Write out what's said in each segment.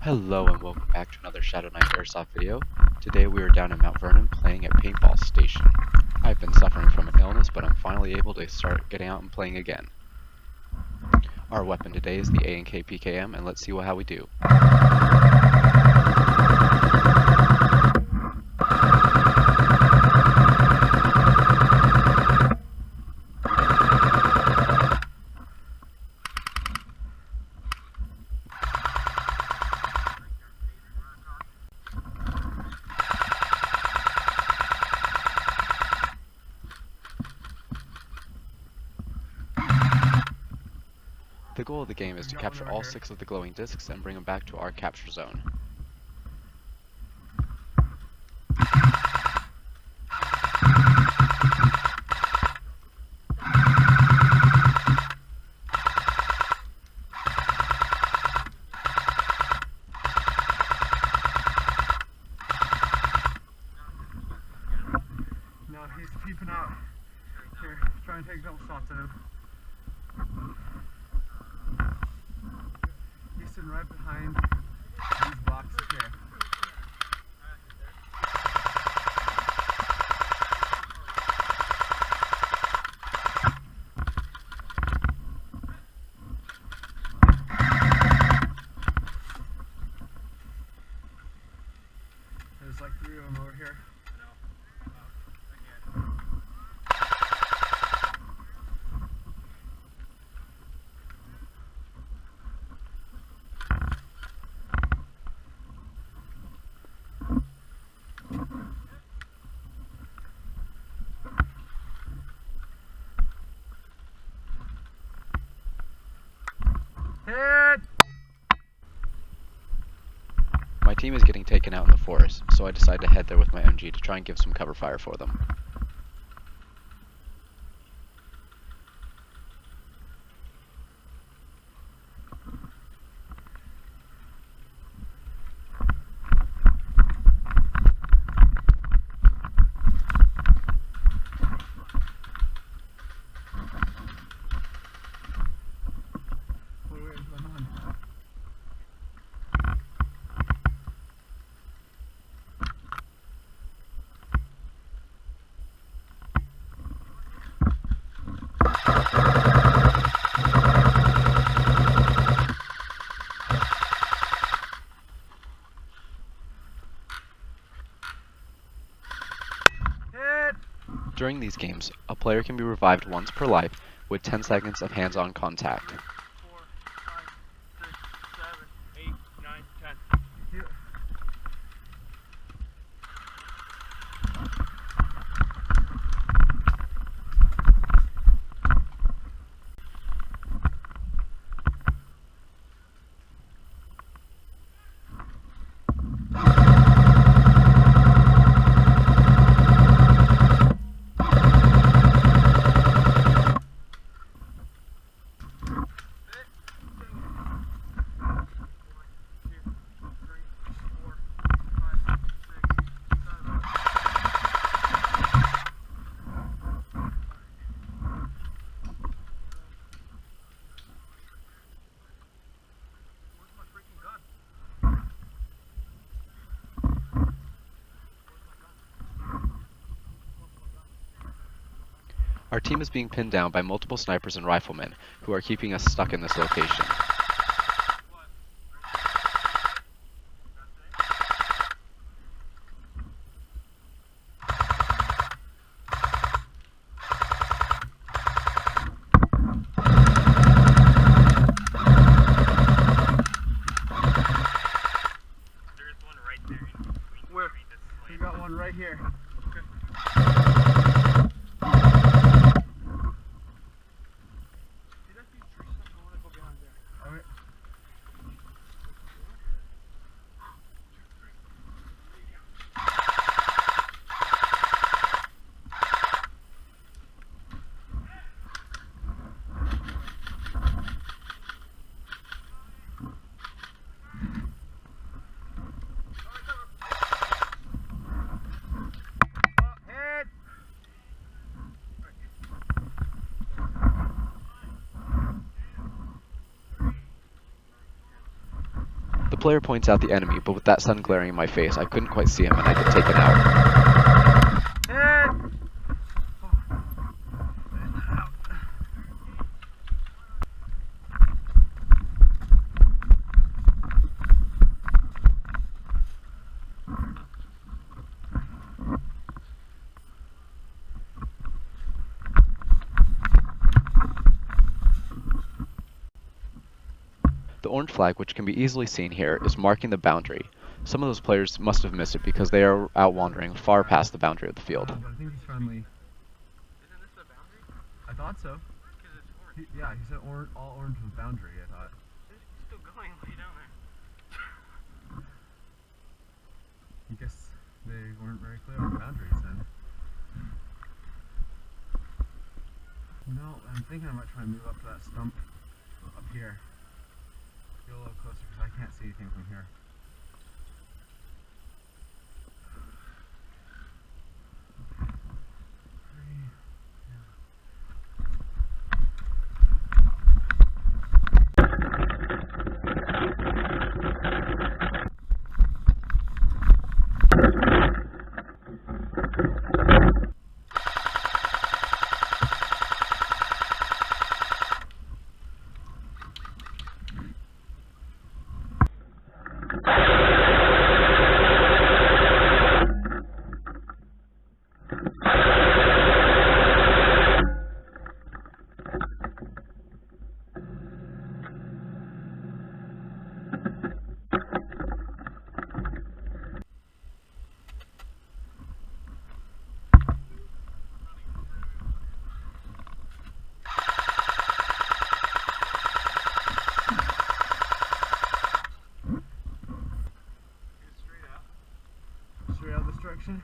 Hello and welcome back to another ShadowKnightAirsoft video. Today we are down in Mount Vernon playing at Paintball Station. I've been suffering from an illness, but I'm finally able to start getting out and playing again. Our weapon today is the A&K PKM, and let's see how we do. The goal of the game is to capture all 6 of the glowing discs and bring them back to our capture zone. No, he's peeping out. Here, try and take a couple shots at him. He's sitting right behind these boxes here. There's like 3 of them over here. Hit! My team is getting taken out in the forest, so I decide to head there with my MG to try and give some cover fire for them. Wait, what's going on? Hit! During these games, a player can be revived once per life with 10 seconds of hands-on contact. 4, 5, 6, 7, 8, 9, 10. You- Our team is being pinned down by multiple snipers and riflemen who are keeping us stuck in this location. There's one right there in between. Where? This You lane. got one right here. See that huge tree stump? I want to go behind there. player points out the enemy, but with that sun glaring in my face, I couldn't quite see him and I get taken out. Hit! The orange flag, which can be easily seen here, is marking the boundary. Some of those players must have missed it because they are out wandering far past the boundary of the field. But I think he's friendly. Isn't this the boundary? I thought so. Because it's orange. Yeah, he said all orange was boundary, I thought. It's still going way down there. I guess they weren't very clear on the boundaries then. No, I'm thinking I might try and move up to that stump up here. Get a little closer because I can't see anything from here. Straight out this direction.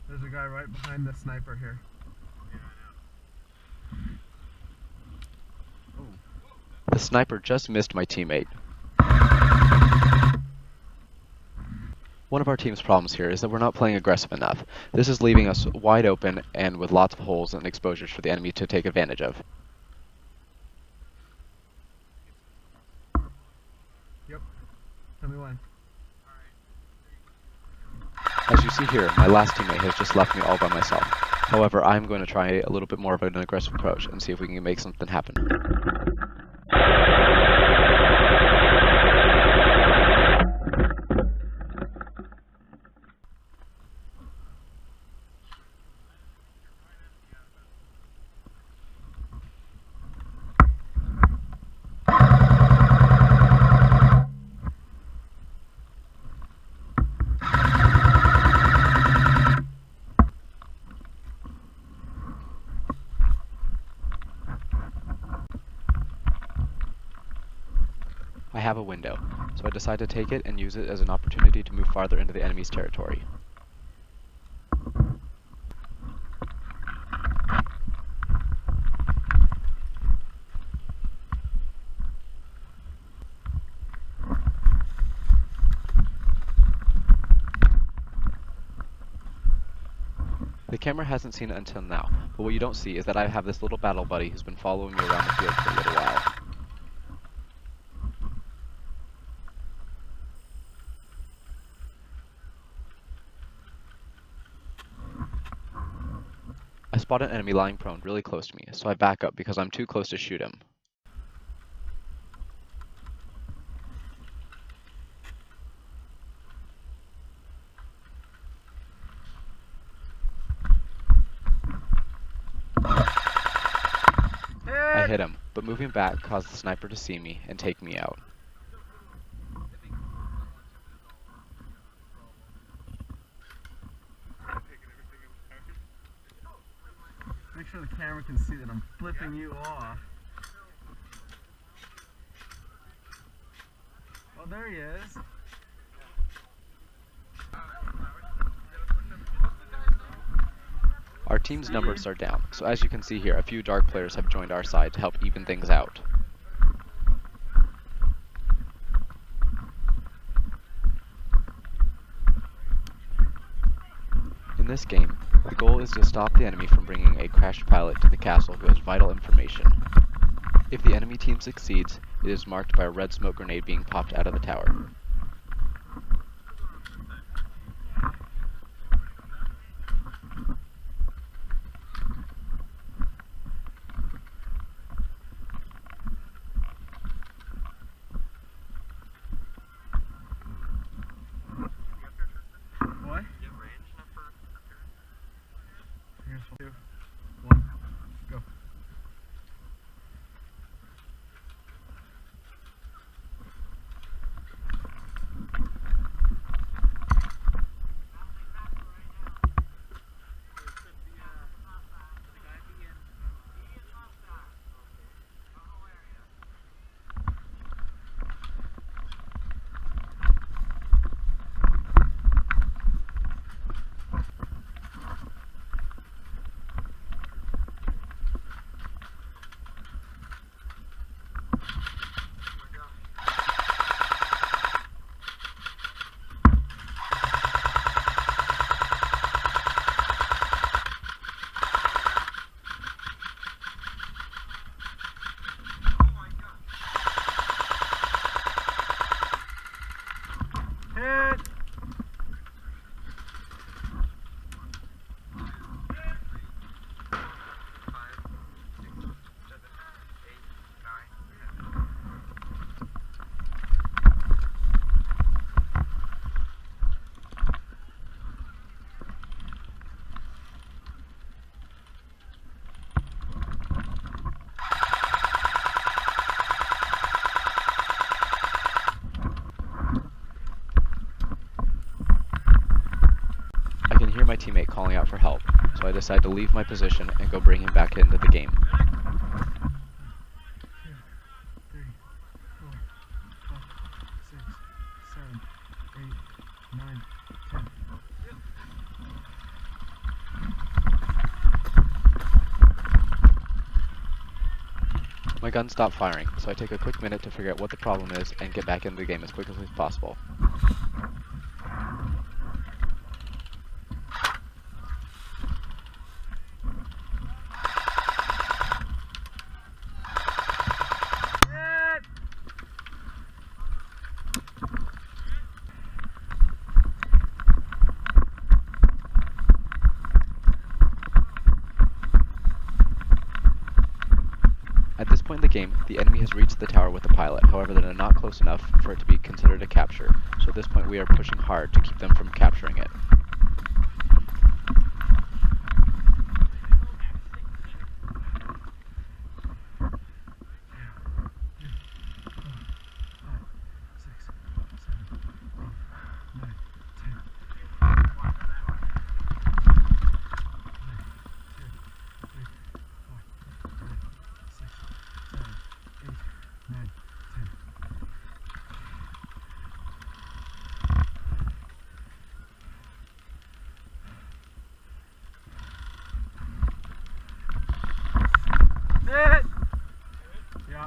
There's a guy right behind the sniper here. The sniper just missed my teammate. One of our team's problems here is that we're not playing aggressive enough. This is leaving us wide open and with lots of holes and exposures for the enemy to take advantage of. Yep. Tell me when. As you see here, my last teammate has just left me all by myself. However, I'm going to try a little bit more of an aggressive approach and see if we can make something happen. I have a window, so I decide to take it and use it as an opportunity to move farther into the enemy's territory. The camera hasn't seen it until now, but what you don't see is that I have this little battle buddy who's been following me around the field for a little while. I spot an enemy lying prone really close to me, so I back up because I'm too close to shoot him. I hit him, but moving back caused the sniper to see me and take me out. Make sure the camera can see that I'm flipping you off. Oh, there he is. Our team's numbers are down, so as you can see here, a few dark players have joined our side to help even things out. this game, the goal is to stop the enemy from bringing a crashed pilot to the castle who has vital information. If the enemy team succeeds, it is marked by a red smoke grenade being popped out of the tower. What? Here's 2, 1, go. Hit! I can hear my teammate calling out for help, so I decide to leave my position and go bring him back into the game. 2, 3, 4, 5, 6, 7, 8, 9, 10. My gun stopped firing, so I take a quick minute to figure out what the problem is and get back into the game as quickly as possible. At this point in the game, the enemy has reached the tower with the pilot, however they're not close enough for it to be considered a capture, so at this point we are pushing hard to keep them from capturing it. Yeah.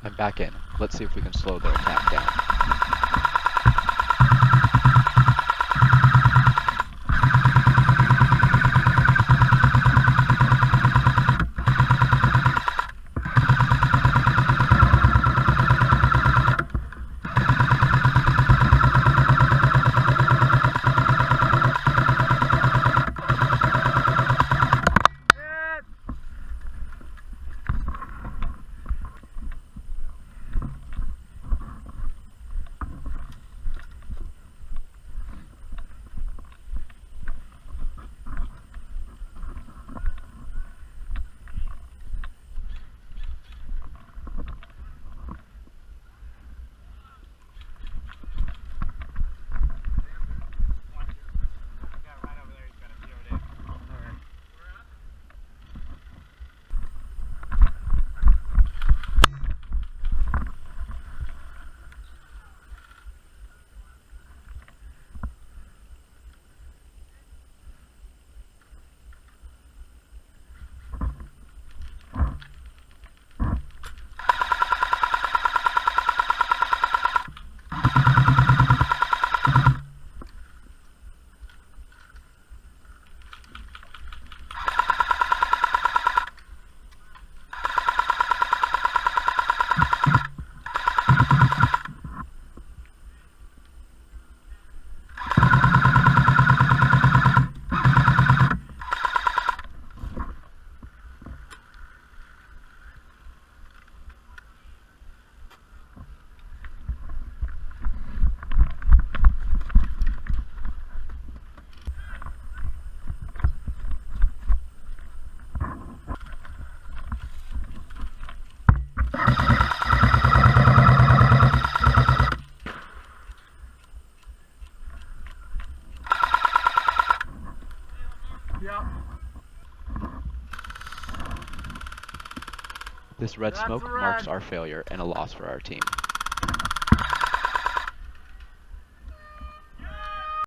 I'm back in. Let's see if we can slow their attack down. Yep. This red That's smoke a marks red. our failure and a loss for our team.